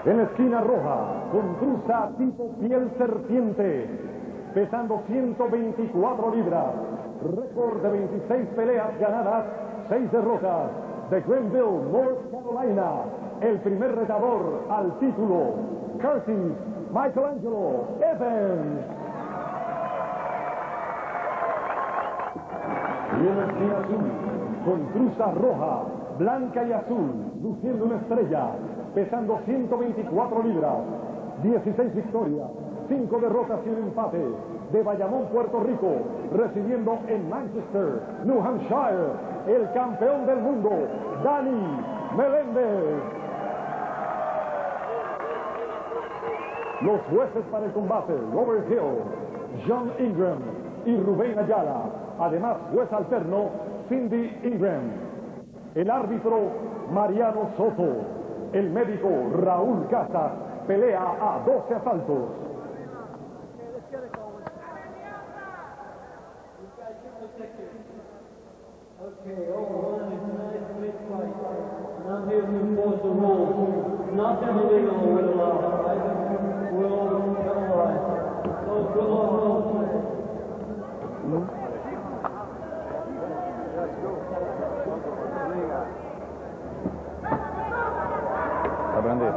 En la esquina roja, con cruza tipo piel serpiente, pesando 124 libras, récord de 26 peleas ganadas, 6 derrotas, de Greenville, North Carolina, el primer retador al título, Curtys Michelangelo Evans. Y en la esquina azul, con cruza roja, blanca y azul, luciendo una estrella, pesando 124 libras, 16 victorias, 5 derrotas y un empate, de Bayamón, Puerto Rico, residiendo en Manchester, New Hampshire, el campeón del mundo, Melendez. Los jueces para el combate, Robert Hill, John Ingram y Rubén Ayala. Además, juez alterno, Cindy Ingram. El árbitro, Mariano Soto. El médico, Raúl Casas. Pelea a 12 asaltos. Okay, all right, tonight's a big fight. And I'm here to enforce the rules. Nothing illegal will allow. We'll penalize. So good luck, Aprende.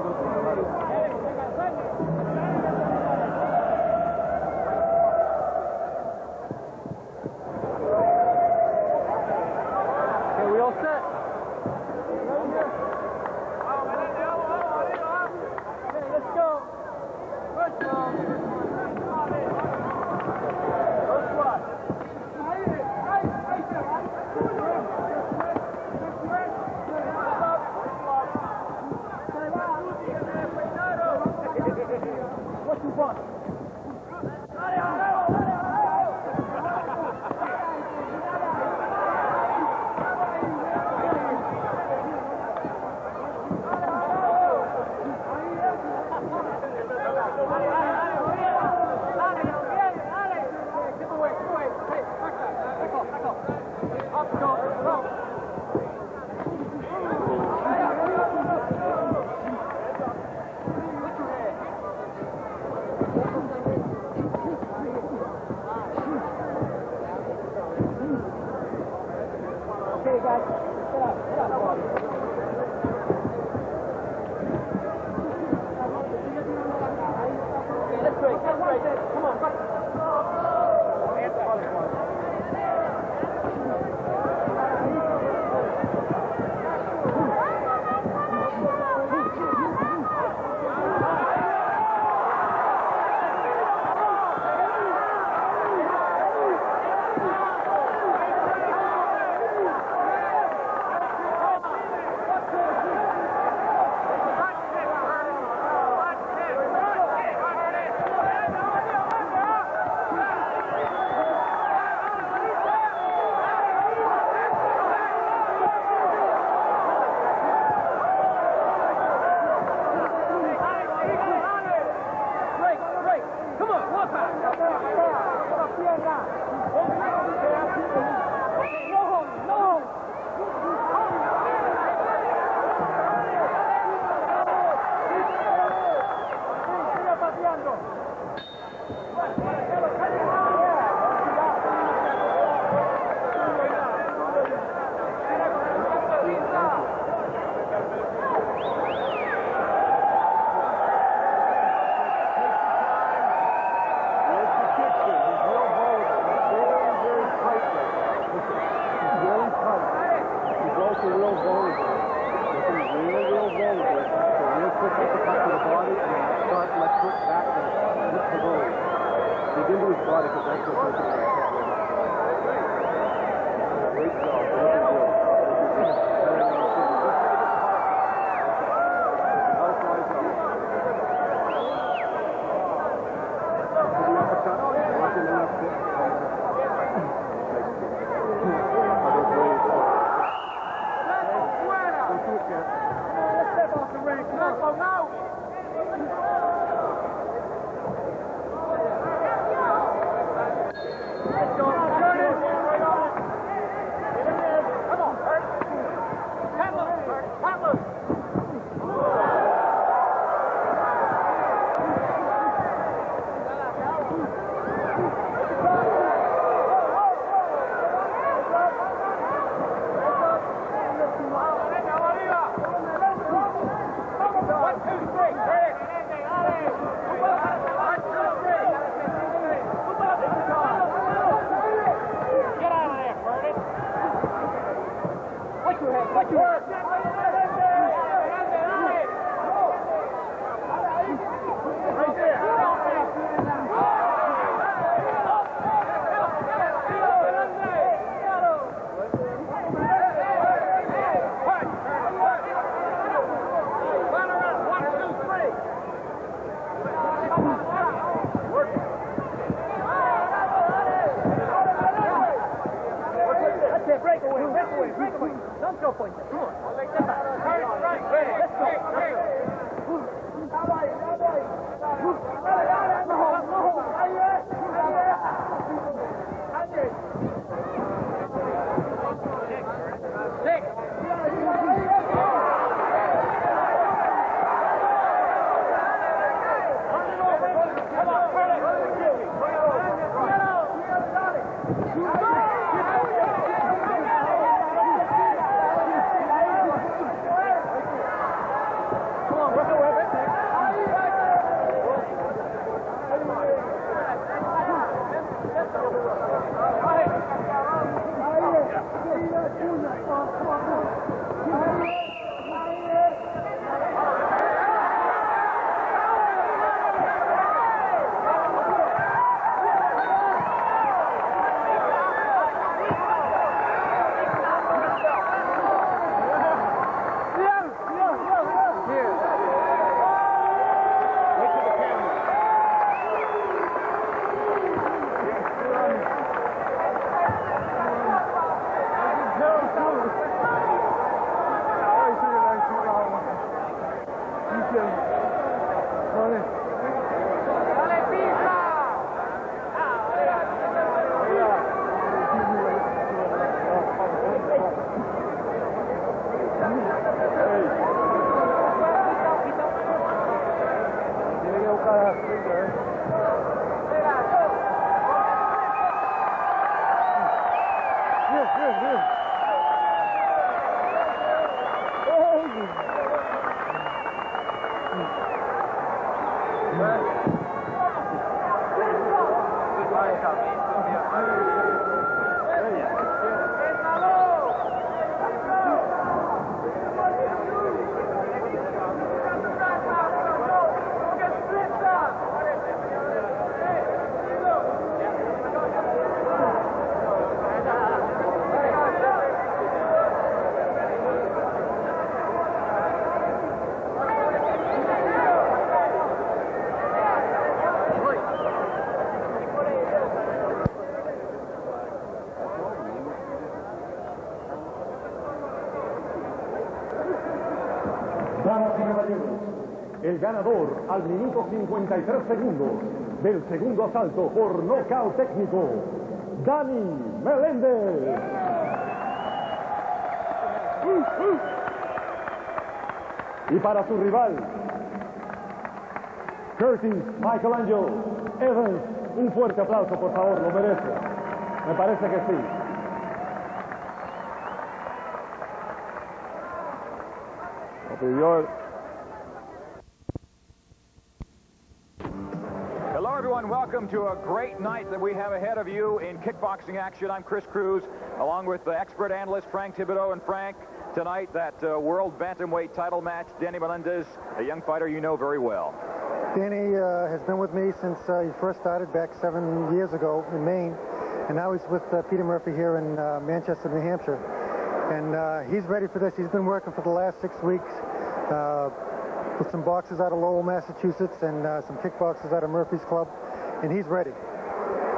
El ganador al minuto 53 segundos del segundo asalto por nocaut técnico, Melendez. Y para su rival, Curtys Evans. Un fuerte aplauso, por favor, lo merece. Me parece que sí. Hello, everyone. Welcome to a great night that we have ahead of you in kickboxing action. I'm Chris Cruz, along with the expert analyst Frank Thibodeau. And Frank, tonight, that world bantamweight title match, Danny Melendez, a young fighter you know very well. Danny has been with me since he first started back 7 years ago in Maine, and now he's with Peter Murphy here in Manchester, New Hampshire. And he's ready for this. He's been working for the last 6 weeks with some boxers out of Lowell, Massachusetts, and some kickboxers out of Murphy's Club, and he's ready.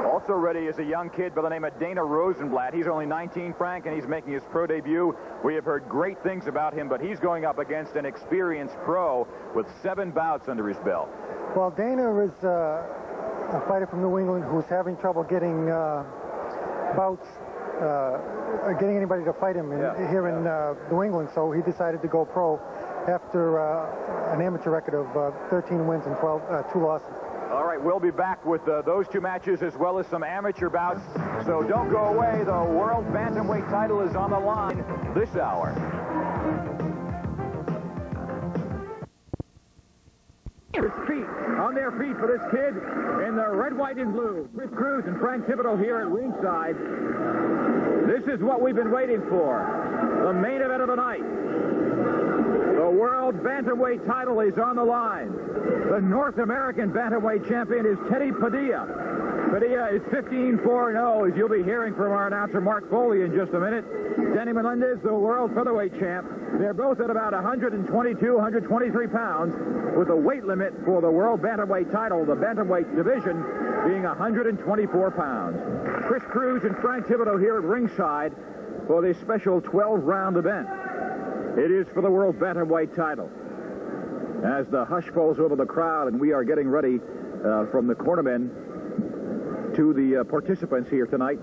Also ready is a young kid by the name of Dana Rosenblatt. He's only 19, Frank, and he's making his pro debut. We have heard great things about him, but he's going up against an experienced pro with 7 bouts under his belt. Well, Dana is a fighter from New England who's having trouble getting bouts, getting anybody to fight him here in New England, so he decided to go pro after an amateur record of 13 wins and 2 losses. All right, we'll be back with those 2 matches as well as some amateur bouts. So don't go away. The world bantamweight title is on the line this hour. Feet on their feet for this kid in the red, white, and blue. Chris Cruz and Frank Thibodeau here at ringside. This is what we've been waiting for. The main event of the night. The World Bantamweight title is on the line. The North American Bantamweight champion is Teddy Padilla. Padilla is 15-4-0, as you'll be hearing from our announcer Mark Foley in just a minute. Danny Melendez, the world featherweight champ. They're both at about 122, 123 pounds, with the weight limit for the world bantamweight title, the bantamweight division, being 124 pounds. Chris Cruz and Frank Thibodeau here at ringside for this special 12-round event. It is for the world bantamweight title. As the hush falls over the crowd and we are getting ready from the cornermen to the participants here tonight.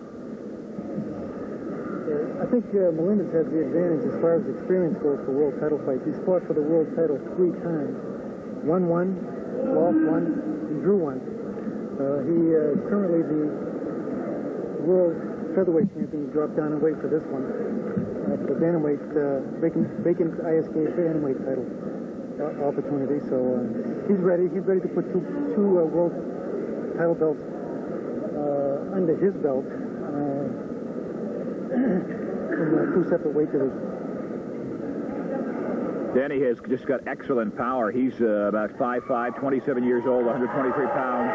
I think Melendez has the advantage as far as experience goes for world title fights. He's fought for the world title 3 times. Won one, lost one, and drew one. He is currently the world featherweight champion. He dropped down and weight for this one. For the bantamweight, vacant ISK bantamweight title opportunity. So he's ready. He's ready to put two world title belts under his belt. In 2 separate weight divisions. Danny has just got excellent power. He's about 5'5", 27 years old, 123 pounds.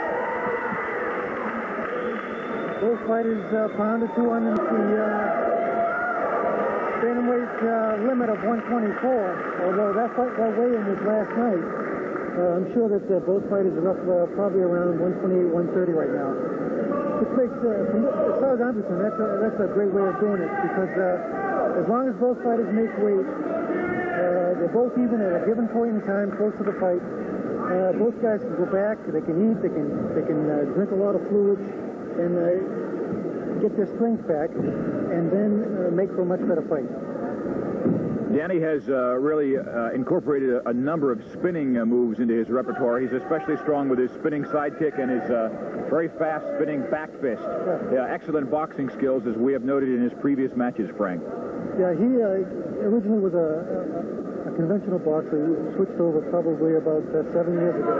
Both fighters pounded to underneath the bantamweight limit of 124, although that weigh-in was last night. I'm sure that both fighters are up probably around 128, 130 right now. Which makes, as far as I'm concerned, that's a great way of doing it, because as long as both fighters make weight, they're both even at a given point in time close to the fight. Both guys can go back, they can eat, they can drink a lot of fluids, and get their strength back, and then make for a much better fight. Danny has really incorporated a number of spinning moves into his repertoire. He's especially strong with his spinning sidekick and his very fast spinning back fist. Yeah, excellent boxing skills, as we have noted in his previous matches, Frank. Yeah, he originally was a conventional boxer. He switched over probably about 7 years ago.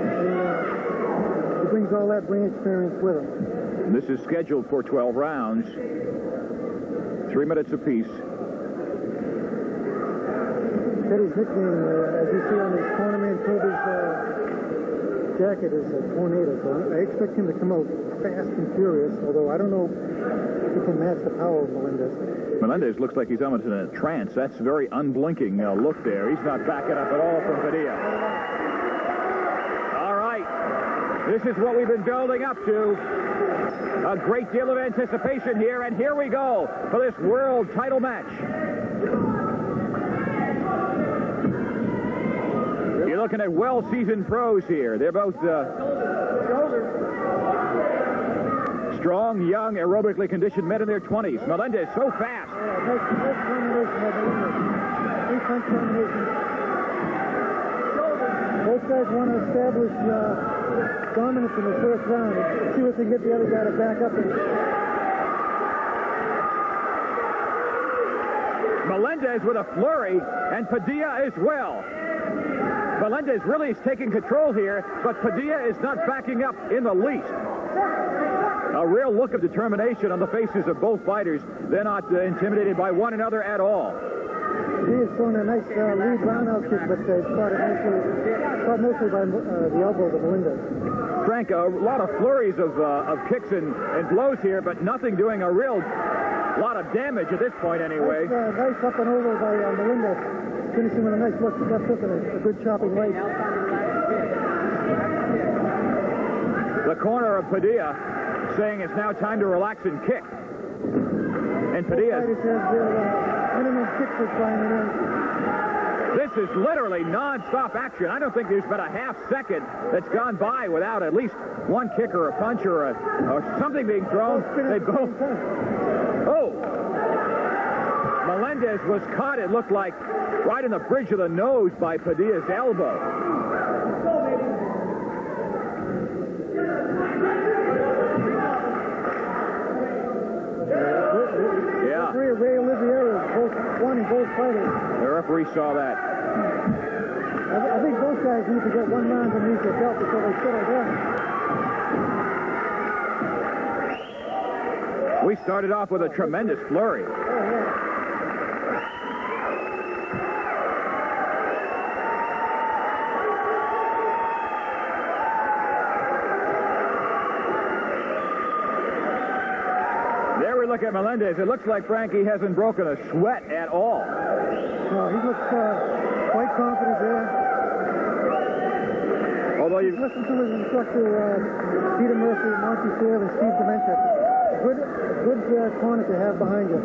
And, he brings all that ring experience with him. This is scheduled for 12 rounds, 3 minutes apiece. Teddy's nickname, as you see on his cornerman Toby's jacket, is a tornado. So I expect him to come out fast and furious, although I don't know if he can match the power of Melendez. Melendez looks like he's almost in a trance. That's very unblinking look there. He's not backing up at all from Padilla. All right. This is what we've been building up to. A great deal of anticipation here, and here we go for this world title match. You're looking at well-seasoned pros here. They're both strong, young, aerobically conditioned men in their 20s. Melendez, so fast. Nice combination of Melendez. 3-punch combination. Both guys want to establish dominance in the first round and see if they can get the other guy to back up. Melendez with a flurry, and Padilla as well. Melendez really is taking control here, but Padilla is not backing up in the least. A real look of determination on the faces of both fighters. They're not intimidated by one another at all. He is throwing a nice lead roundhouse kick, but it's caught mostly by the elbows of Melendez. Frank, a lot of flurries of kicks and blows here, but nothing doing a real lot of damage at this point anyway. Nice up and over by Melendez. Finishing with a nice left hook and a good chopping right. The corner of Padilla saying it's now time to relax and kick. And Padilla says minimum kick for flying in. This is literally non-stop action. I don't think there's been a half second that's gone by without at least one kick or a punch or something being thrown. They both. Oh! Melendez was caught, it looked like, right in the bridge of the nose by Padilla's elbow. Yeah. Ray Olivier is wanting both fighters. The referee saw that. I think both guys need to get one round underneath their belt before they settle down. We started off with a tremendous flurry. There we look at Melendez. It looks like Frankie hasn't broken a sweat at all. No, he looks quite confident there. Although you listen to his instructor, Peter Murphy, Monty Fair, and Steve Dementia. Good corner to have behind you.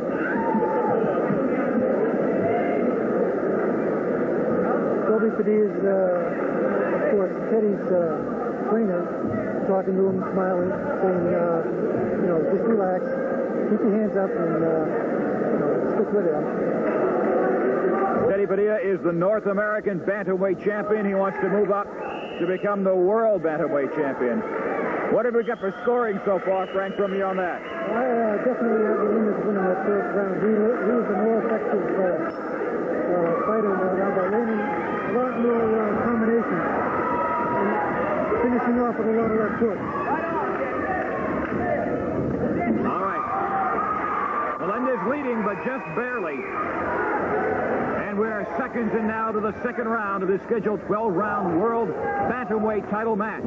Toby Padilla's, of course, Teddy's trainer, talking to him, smiling, saying, just relax, keep your hands up, and stick with it. Teddy Padilla is the North American bantamweight champion. He wants to move up to become the world bantamweight champion. What have we got for scoring so far, Frank, from you on that? I definitely have the Melendez winning that first round. He was a more effective fighter by learning a lot more combinations and finishing off with a lot of left hook. All right. Melendez leading, but just barely. And we're seconds in now to the second round of this scheduled 12-round world bantamweight title match.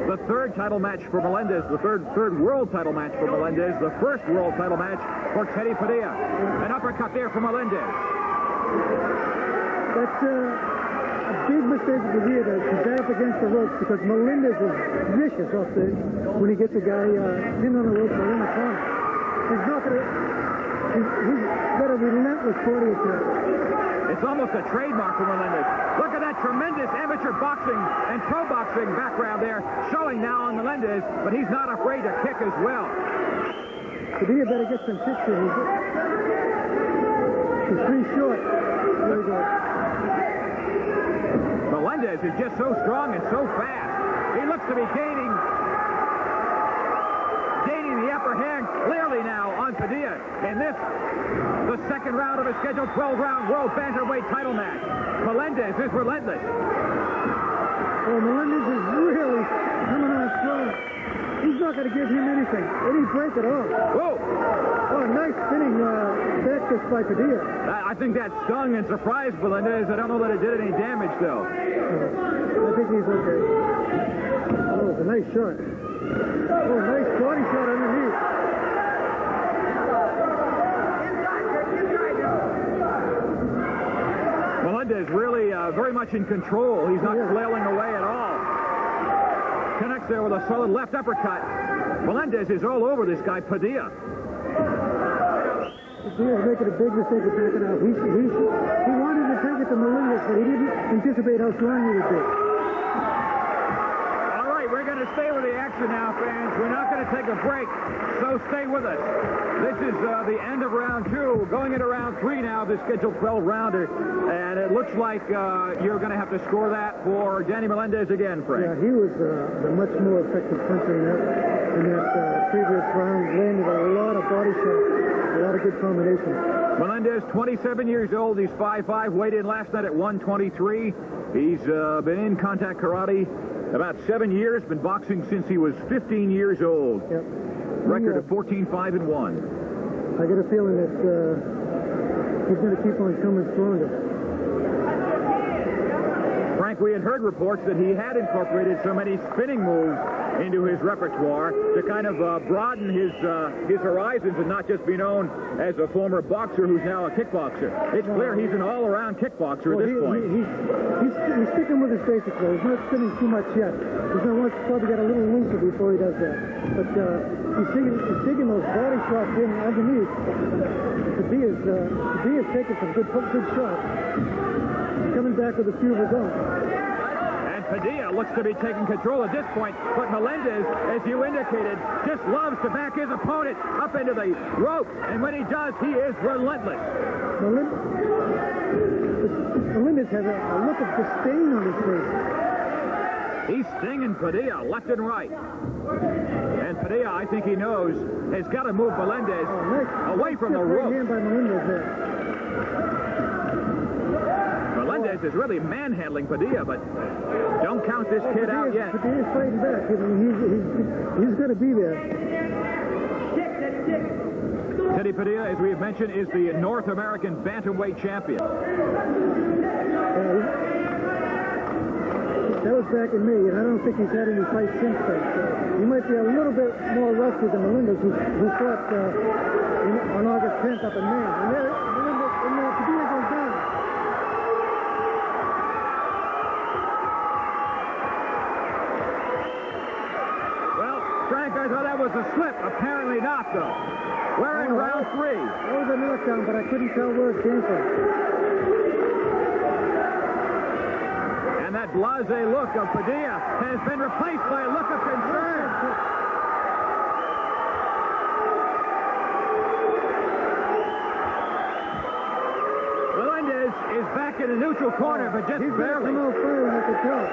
The third title match for Melendez, the third world title match for Melendez, the first world title match for Teddy Padilla. An uppercut there for Melendez. That's a big mistake of the year to jab against the ropes, because Melendez is vicious off when he gets a guy pinned on the ropes or in the corner. He's not going to... He's got a relentless body attack. It's almost a trademark for Melendez. Look at that tremendous amateur boxing and pro boxing background there, showing now on Melendez, but he's not afraid to kick as well. Padilla better get some kicks in. He's pretty short. There we go. Melendez is just so strong and so fast. He looks to be gaining the upper hand clearly now on Padilla in this, the second round of a scheduled 12-round world bantamweight title match. Melendez is relentless. Oh, Melendez is really coming on strong. He's not going to give him anything, any break at all. Whoa! Oh, nice spinning back fist by Padilla. I think that stung and surprised Melendez. I don't know that it did any damage, though. I think he's okay. Oh, it's a nice shot. Oh, nice body shot underneath. Melendez really very much in control. He's not flailing away at all. Connects there with a solid left uppercut. Melendez is all over this guy, Padilla. Padilla's making a big mistake of backing out. He wanted to take it to Melendez, but he didn't anticipate how strong he would be. All right, we're going to stay with the action now, fans. We're not going to take a break, so stay with us. This is the end of round 2. Going into round 3 now, the scheduled 12-rounder. And it looks like you're going to have to score that for Danny Melendez again, Frank. Yeah, he was the much more effective puncher in that previous round. Landed a lot of body shots, a lot of good combinations. Melendez, 27 years old. He's 5'5", weighed in last night at 123. He's been in contact karate about 7 years, been boxing since he was 15 years old. Yep. Record of 14-5-1. I get a feeling that he's going to keep on coming stronger. Frank, we had heard reports that he had incorporated so many spinning moves into his repertoire to kind of broaden his horizons and not just be known as a former boxer who's now a kickboxer. It's clear he's an all-around kickboxer at this point. He's sticking with his basics, though. He's not spinning too much yet. He's going to probably get a little looser before he does that. But he's digging those body shots in underneath. Padilla's taking some good shots. He's coming back with a few of his own. And Padilla looks to be taking control at this point, but Melendez, as you indicated, just loves to back his opponent up into the rope, and when he does, he is relentless. Melendez has a look of disdain on his face. He's stinging Padilla left and right. And Padilla, I think he knows, has got to move Melendez away from the rope. Hand by Melendez there. Melendez is really manhandling Padilla, but don't count this kid out yet. Padilla's fighting back. He's going to be there. Teddy Padilla, as we have mentioned, is the North American bantamweight champion. That was back in May, and I don't think he's had any fights since then. So he might be a little bit more rusty than Melendez, who fought on August 10th up in Maine. And Padilla goes down. Well, Frank, I thought that was a slip. Apparently not, though. We're in round 3. That was a knockdown, but I couldn't tell where it came from. And that blasé look of Padilla has been replaced by a look of concern. Melendez is back in the neutral corner, but just barely. He's got fire, I could tell.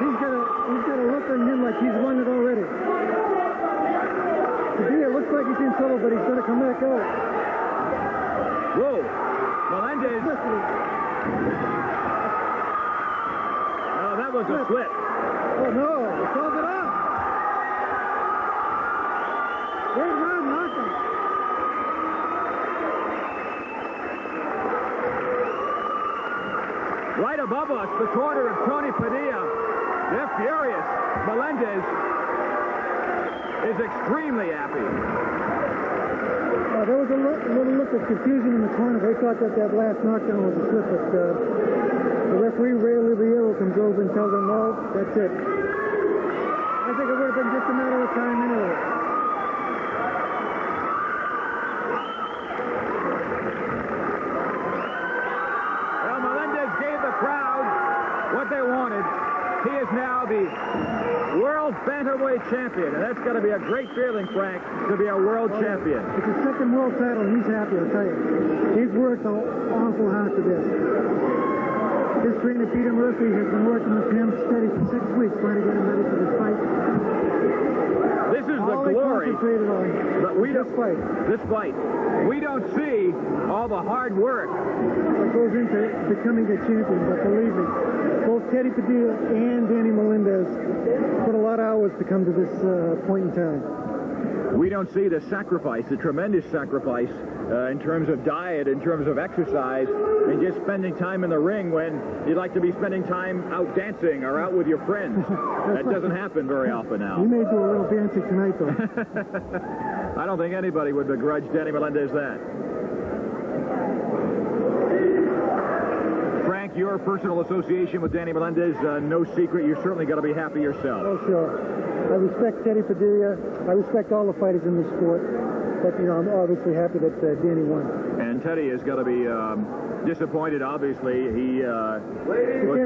He's got a look on him like he's won it already. Padilla looks like he's in trouble, but he's going to come back out. Whoa. Melendez. Oh, that was a slip. Oh, no. He called it off. Third round knockout. Right above us, the corner of Tony Padilla. They're furious. Melendez is extremely happy. There was a little look of confusion in the corner. They thought that last knockdown was a slip, but the referee, Ray Oliviero, comes over and tells them, no, that's it. I think it would have been just a matter of time anyway. Well, Melendez gave the crowd what they wanted. He is now the world bantamweight champion, and that's got to be a great feeling, Frank, to be a world champion. It's his second world title, and he's happy, I'll tell you. He's worked awful hard for this. His trainer, Peter Murphy, has been working with him steady for 6 weeks trying to get him ready for this fight. This is the glory, but we don't fight. This fight. We don't see all the hard work that goes into becoming a champion, but believe me, both Teddy Padilla and Danny Melendez put a lot of hours to come to this point in time. We don't see the sacrifice, the tremendous sacrifice in terms of diet, in terms of exercise, and just spending time in the ring when you'd like to be spending time out dancing or out with your friends. That doesn't happen very often now. You may do a little dancing tonight, though. I don't think anybody would begrudge Danny Melendez that. Frank, your personal association with Danny Melendez, no secret. You're certainly got to be happy yourself. Oh, sure. I respect Teddy Padilla. I respect all the fighters in this sport. But, you know, I'm obviously happy that Danny won. And Teddy has got to be disappointed, obviously. He was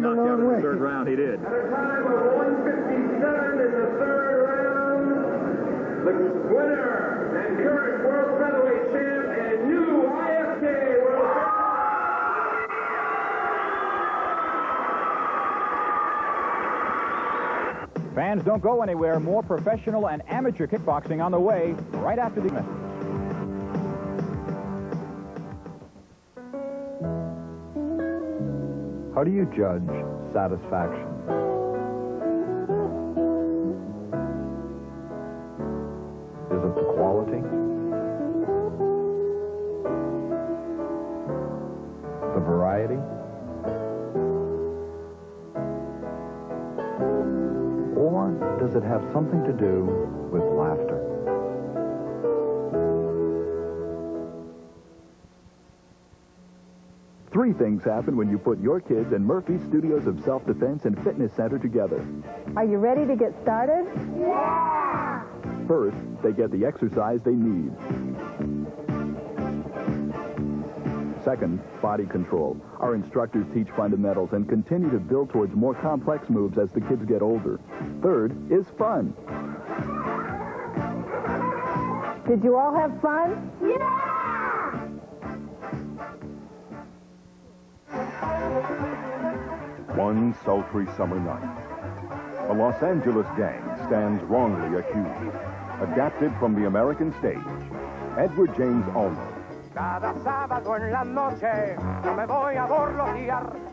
knocked out in the third round. He did. At a time of 157 in the third round, the winner and current world featherweight champ and new IFK world Fans, don't go anywhere. More professional and amateur kickboxing on the way right after the message. How do you judge satisfaction? Is it the quality? The variety? Or does it have something to do with laughter? Three things happen when you put your kids in Murphy's Studios of Self-Defense and Fitness Center together. Are you ready to get started? Yeah! First, they get the exercise they need. Second, body control. Our instructors teach fundamentals and continue to build towards more complex moves as the kids get older. Third is fun. Did you all have fun? Yeah! One sultry summer night, a Los Angeles gang stands wrongly accused. Adapted from the American stage, Edward James Olmos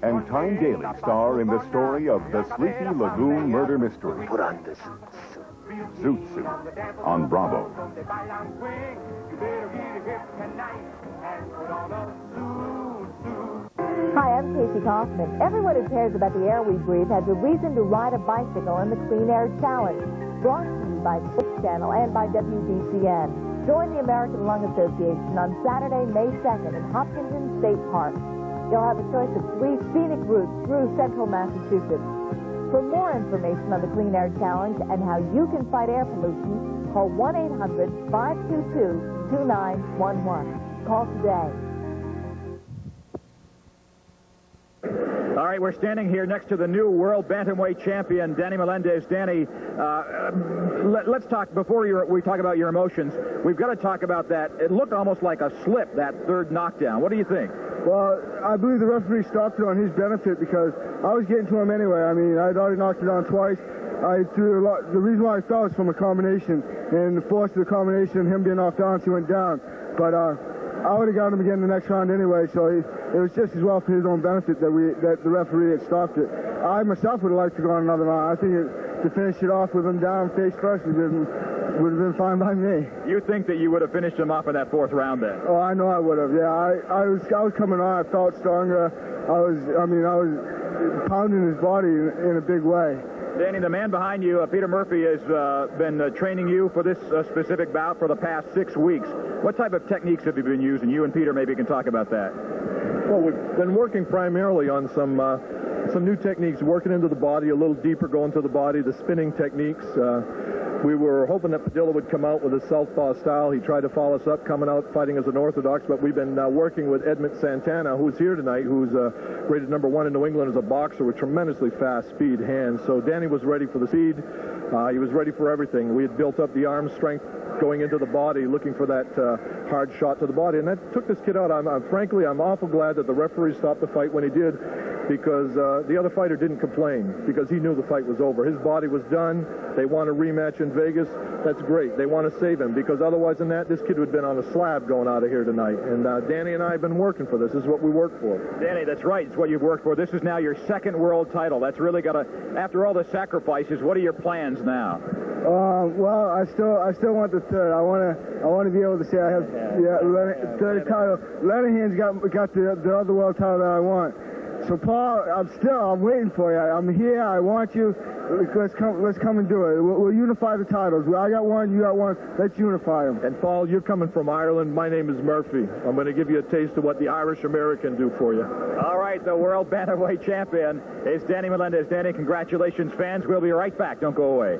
and Tyne Daly star in the story of the Sleepy Lagoon murder mystery. Put on this Zoot Suit on Bravo. Hi, I'm Casey Kaufman. Everyone who cares about the air we breathe has a reason to ride a bicycle in the Clean Air Challenge. Brought to you by Sports Channel and by WBCN. Join the American Lung Association on Saturday, May 2nd in Hopkinton State Park. You'll have a choice of 3 scenic routes through central Massachusetts. For more information on the Clean Air Challenge and how you can fight air pollution, call 1-800-522-2911. Call today. All right, we're standing here next to the new world bantamweight champion, Danny Melendez. Danny, let's talk, before we talk about your emotions, we've got to talk about that. It looked almost like a slip, that third knockdown. What do you think? Well, I believe the referee stopped it on his benefit because I was getting to him anyway. I mean, I'd already knocked it down twice. I threw a lot. The reason why I fell was from a combination, and the force of the combination and him being knocked down, he went down. But I would have got him again the next round anyway, so it was just as well for his own benefit that the referee had stopped it. I myself would have liked to go on another round. I think to finish it off with him down face first would have been fine by me. You think that you would have finished him off in that 4th round then? Oh, I know I would have. Yeah, I was coming on. I felt stronger. I was pounding his body in a big way. Danny, the man behind you, Peter Murphy, has been training you for this specific bout for the past 6 weeks. What type of techniques have you been using? You and Peter maybe can talk about that. Well, we've been working primarily on some new techniques, working into the body, a little deeper going to the body, the spinning techniques. We were hoping that Padilla would come out with a southpaw style. He tried to follow us up, coming out fighting as an orthodox, but we've been working with Edmund Santana, who's here tonight, who's rated #1 in New England as a boxer with tremendously fast speed hands. So Danny was ready for the speed. He was ready for everything. We had built up the arm strength going into the body, looking for that hard shot to the body, and that took this kid out. Frankly, I'm awful glad that the referee stopped the fight when he did, because the other fighter didn't complain, because he knew the fight was over. His body was done. They want a rematch in Vegas. That's great. They want to save him, because otherwise than that, this kid would have been on a slab going out of here tonight. And Danny and I have been working for this. This is what we work for. Danny, that's right. It's what you've worked for. This is now your 2nd world title. That's really got to, after all the sacrifices, what are your plans now? Well, I still want the 3rd. I want to be able to say I have third title. Lenihan's got the other world title that I want. So Paul, I'm waiting for you. I'm here. I want you. Let's come and do it. We'll unify the titles. I got one. You got one. Let's unify them. And Paul, you're coming from Ireland. My name is Murphy. I'm going to give you a taste of what the Irish American do for you. All right, the world bantamweight champion is Danny Melendez. Danny, congratulations, fans. We'll be right back. Don't go away.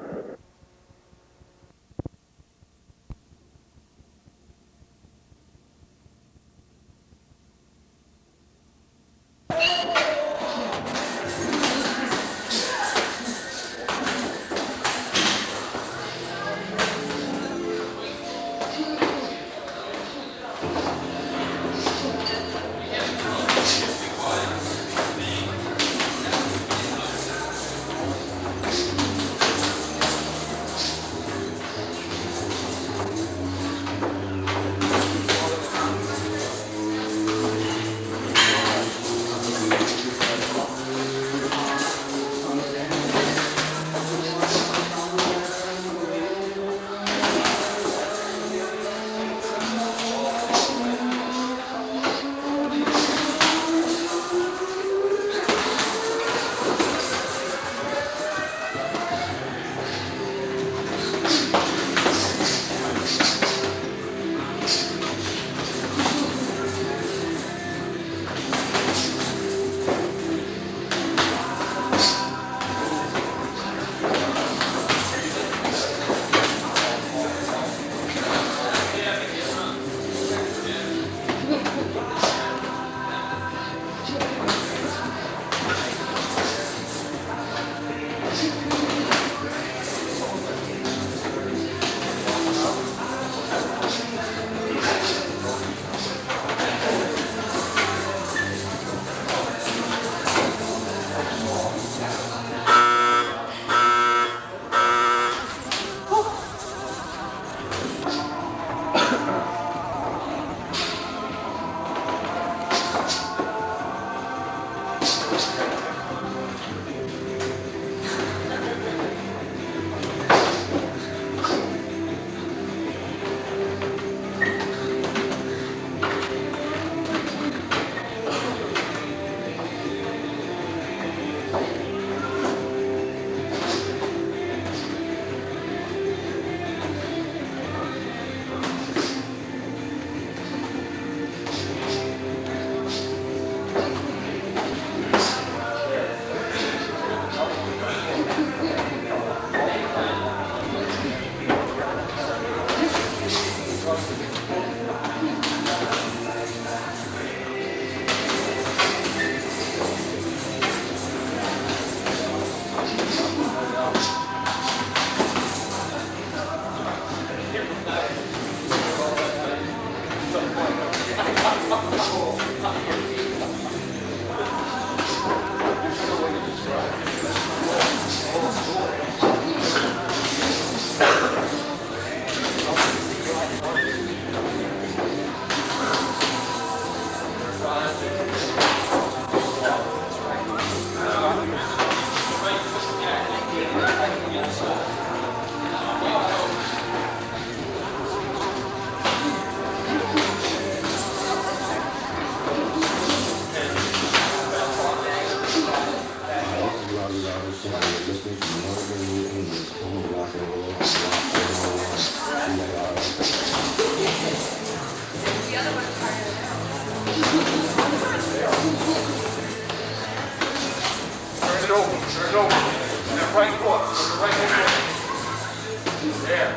Turn it over. Turn it over. And then right foot. Right foot. There.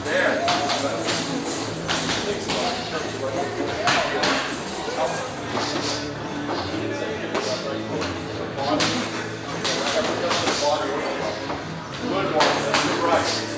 There. Good one. Good right.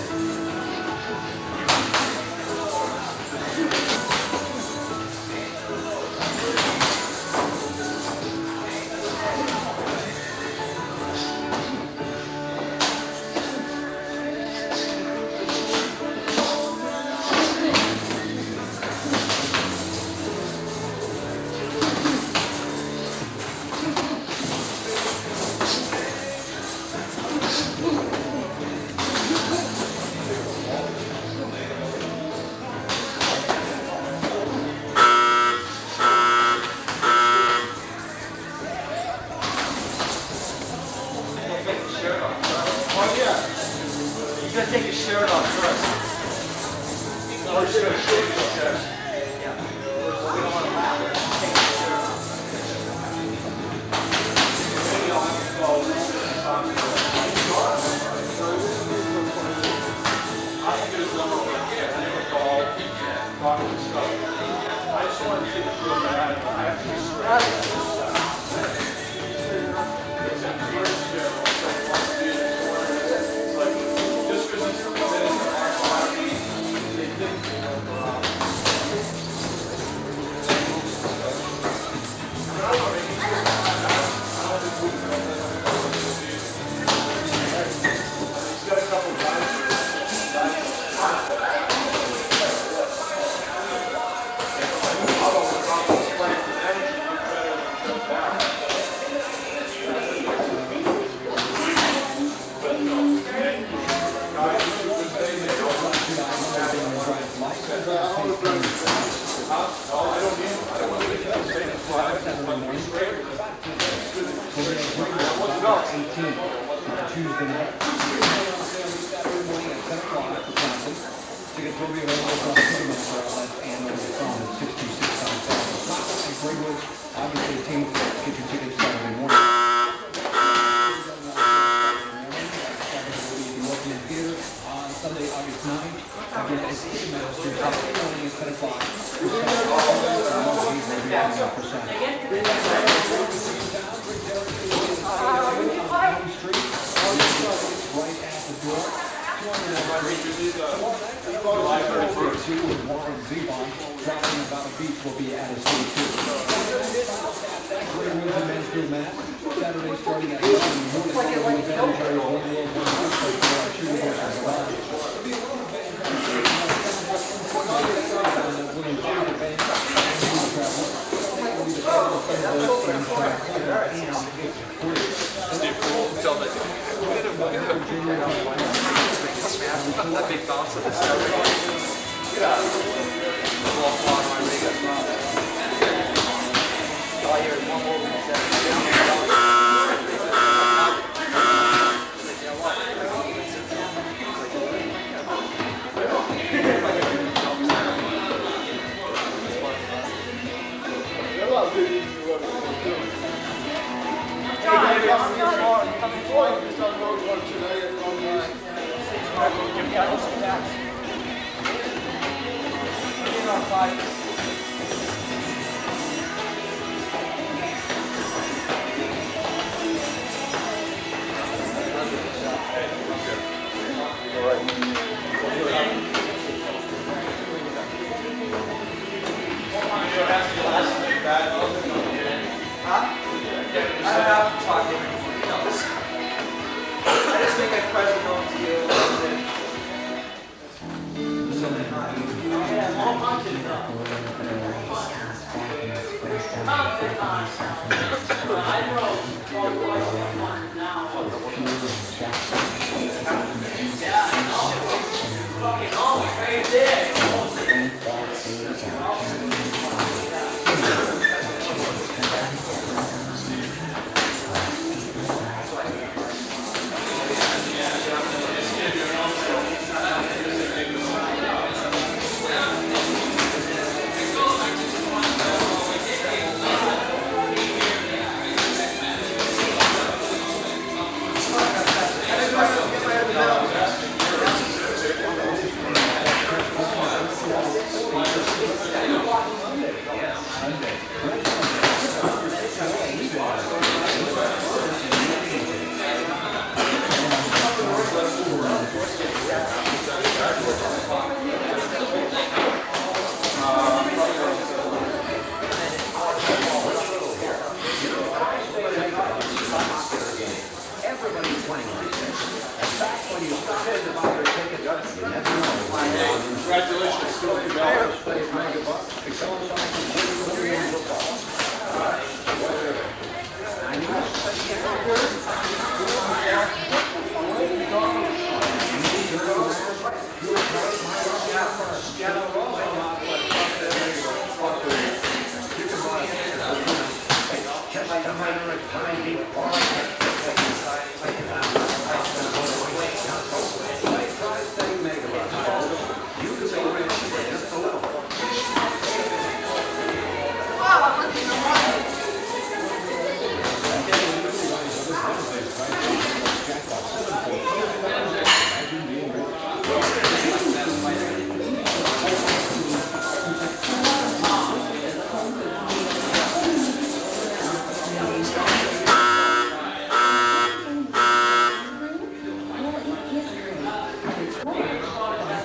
Yeah.